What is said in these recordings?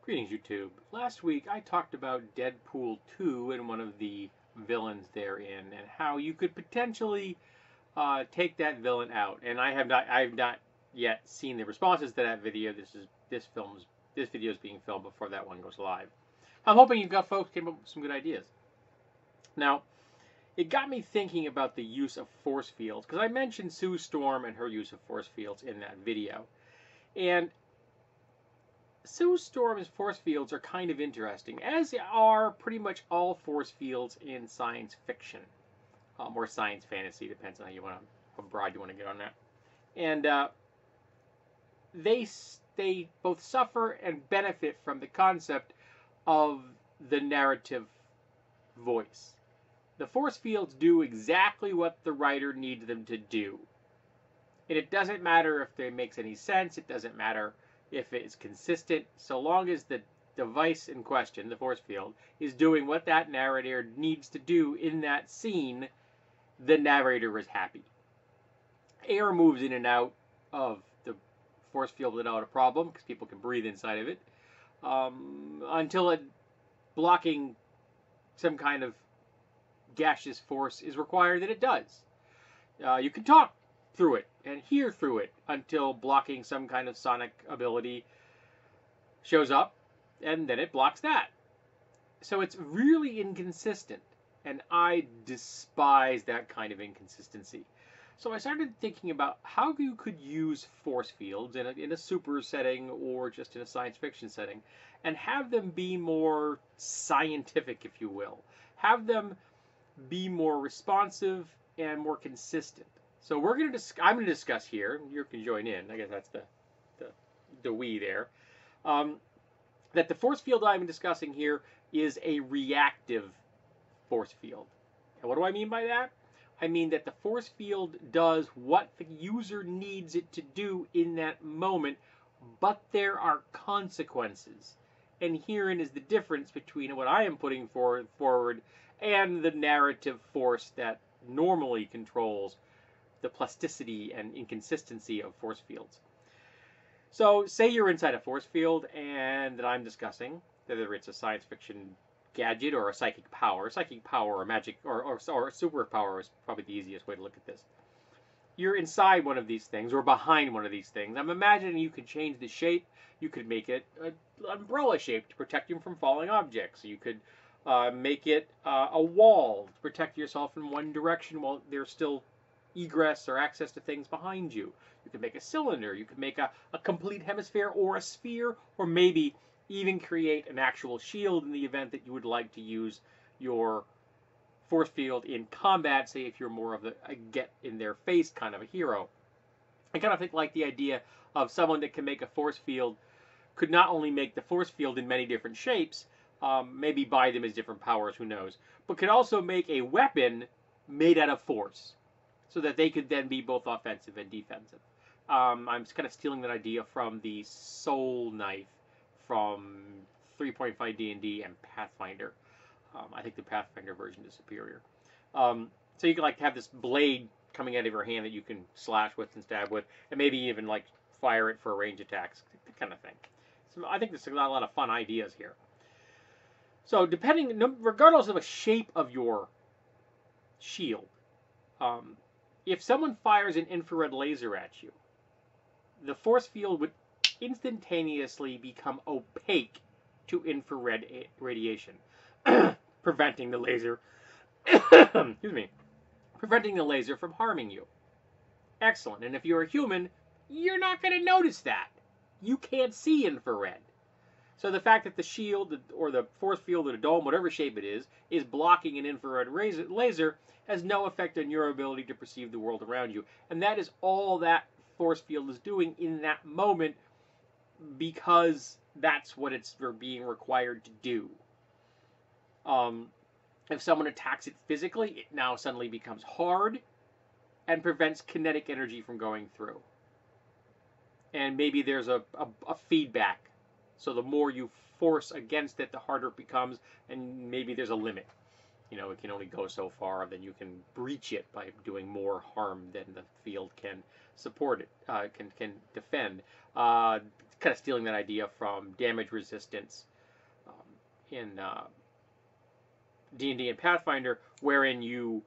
Greetings, YouTube. Last week I talked about Deadpool 2 and one of the villains therein, and how you could potentially take that villain out. And I have not yet seen the responses to that video. This video is being filmed before that one goes live. I'm hoping you've got folks came up with some good ideas. Now, it got me thinking about the use of force fields, because I mentioned Sue Storm and her use of force fields in that video, and Sue Storm's force fields are kind of interesting, as are pretty much all force fields in science fiction, or science fantasy, depends on how broad you want to get on that. And they both suffer and benefit from the concept of the narrative voice. The force fields do exactly what the writer needs them to do. And it doesn't matter if it makes any sense, it doesn't matter if it's consistent, so long as the device in question, the force field, is doing what that narrator needs to do in that scene, the narrator is happy. Air moves in and out of the force field without a problem, because people can breathe inside of it, until it blocking some kind of gaseous force is required that it does. You can talk through it and hear through it until blocking some kind of sonic ability shows up, and then it blocks that. So it's really inconsistent, and I despise that kind of inconsistency. So I started thinking about how you could use force fields in a super setting or just in a science fiction setting, and have them be more scientific, if you will. Have them be more responsive and more consistent. So I'm going to discuss here. You can join in. I guess that's the we there. That the force field I'm discussing here is a reactive force field. And what do I mean by that? I mean that the force field does what the user needs it to do in that moment, but there are consequences. And herein is the difference between what I am putting forward and the narrative force that normally controls the plasticity and inconsistency of force fields. So say you're inside a force field and that I'm discussing, whether it's a science fiction gadget or a psychic power or magic or superpower is probably the easiest way to look at this. You're inside one of these things or behind one of these things. I'm imagining you could change the shape. You could make it an umbrella shape to protect you from falling objects. You could make it a wall to protect yourself in one direction while there's still egress or access to things behind you. You could make a cylinder. You could make a complete hemisphere or a sphere, or maybe even create an actual shield in the event that you would like to use your force field in combat, say if you're more of a get in their face kind of a hero. I kind of think like the idea of someone that can make a force field could not only make the force field in many different shapes, maybe buy them as different powers, who knows, but could also make a weapon made out of force, so that they could then be both offensive and defensive. I'm kind of stealing that idea from the Soul Knife from 3.5 D&D and Pathfinder. I think the Pathfinder version is superior. So you could like have this blade coming out of your hand that you can slash with and stab with, and maybe even like fire it for range attacks, that kind of thing. So I think there's a lot of fun ideas here. So regardless of the shape of your shield, if someone fires an infrared laser at you, the force field would instantaneously become opaque to infrared radiation, preventing the laser excuse me, preventing the laser from harming you. Excellent. And if you're a human, you're not going to notice that. You can't see infrared. So the fact that the shield or the force field or the dome, whatever shape it is blocking an infrared laser has no effect on your ability to perceive the world around you. And that is all that force field is doing in that moment, because that's what it's being required to do. If someone attacks it physically, it now suddenly becomes hard and prevents kinetic energy from going through. And maybe there's a feedback. So the more you force against it, the harder it becomes, and maybe there's a limit. You know, it can only go so far, then you can breach it by doing more harm than the field can support it, can defend. kind of stealing that idea from damage resistance in D&D and Pathfinder, wherein you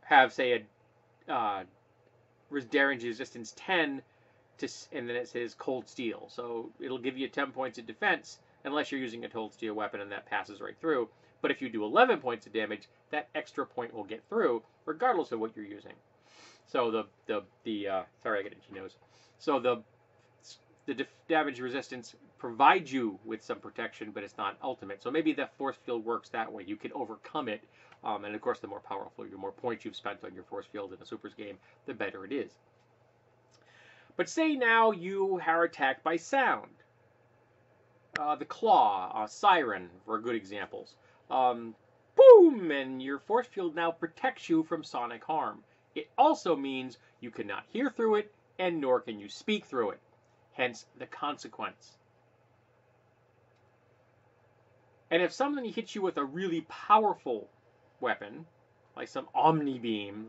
have, say, a damage resistance 10, and then it says cold steel. So it'll give you 10 points of defense unless you're using a cold steel weapon, and that passes right through. But if you do 11 points of damage, that extra point will get through, regardless of what you're using. So sorry, I got an itchy nose. So the damage resistance provides you with some protection, but it's not ultimate. So maybe the force field works that way. You can overcome it, and of course, the more powerful, the more points you've spent on your force field in a Supers game, the better it is. But say now you are attacked by sound. The claw, siren, were good examples. Boom! And your force field now protects you from sonic harm. It also means you cannot hear through it, and nor can you speak through it. Hence the consequence. And if somebody hits you with a really powerful weapon, like some Omni Beam,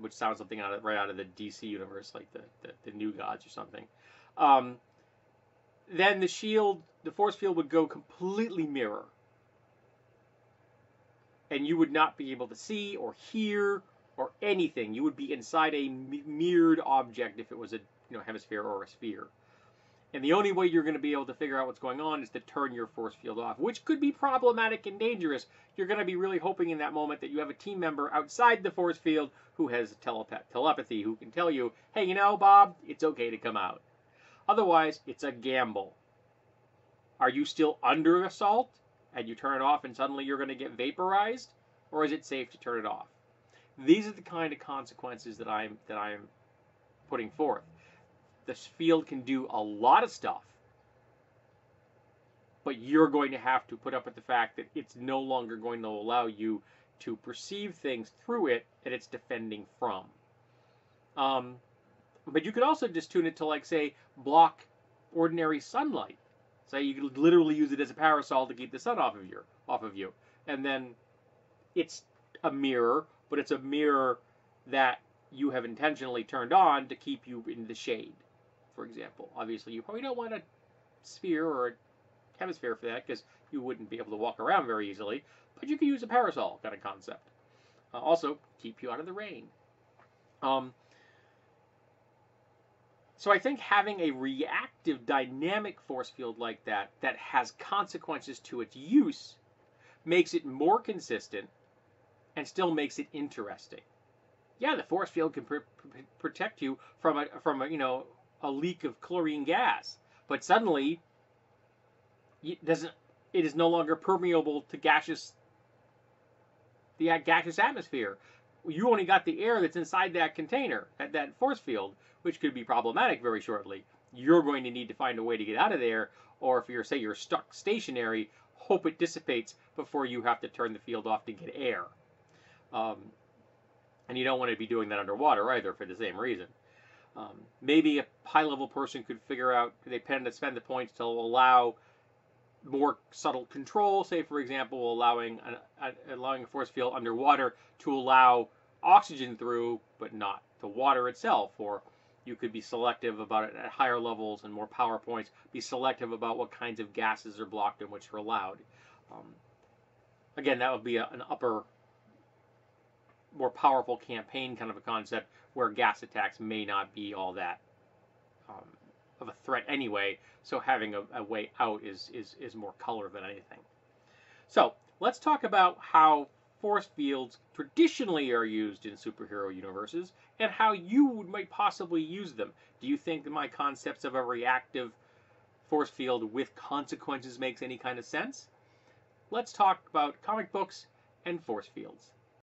which sounds something right out of the DC universe, like the New Gods or something, then the force field would go completely mirror. And you would not be able to see or hear or anything. You would be inside a mirrored object if it was a hemisphere or a sphere. And the only way you're going to be able to figure out what's going on is to turn your force field off, which could be problematic and dangerous. You're going to be really hoping in that moment that you have a team member outside the force field who has telepathy, who can tell you, hey, Bob, it's okay to come out. Otherwise, it's a gamble. Are you still under assault and you turn it off and suddenly you're going to get vaporized? Or is it safe to turn it off? These are the kind of consequences that I'm putting forth. This field can do a lot of stuff, but you're going to have to put up with the fact that it's no longer going to allow you to perceive things through it that it's defending from. But you could also just tune it to, like, say, block ordinary sunlight. Say you could literally use it as a parasol to keep the sun off of you. And then it's a mirror, but it's a mirror that you have intentionally turned on to keep you in the shade, for example. Obviously, you probably don't want a sphere or a hemisphere for that because you wouldn't be able to walk around very easily, but you could use a parasol kind of concept. Also, keep you out of the rain. So I think having a reactive dynamic force field like that has consequences to its use makes it more consistent and still makes it interesting. Yeah, the force field can protect you from a leak of chlorine gas, but suddenly it is no longer permeable to the gaseous atmosphere. You only got the air that's inside that container, that force field, which could be problematic very shortly. You're going to need to find a way to get out of there, or if you're stuck stationary, hope it dissipates before you have to turn the field off to get air. And you don't want to be doing that underwater either for the same reason. Maybe a high-level person could figure out they plan to spend the points to allow more subtle control, say, for example, allowing a force field underwater to allow oxygen through, but not the water itself. Or you could be selective about it at higher levels and more power points, be selective about what kinds of gases are blocked and which are allowed. Again, that would be an upper, more powerful campaign kind of a concept where gas attacks may not be all that of a threat anyway, so having a way out is more color than anything. So let's talk about how force fields traditionally are used in superhero universes and how you might possibly use them. Do you think that my concepts of a reactive force field with consequences makes any kind of sense? Let's talk about comic books and force fields.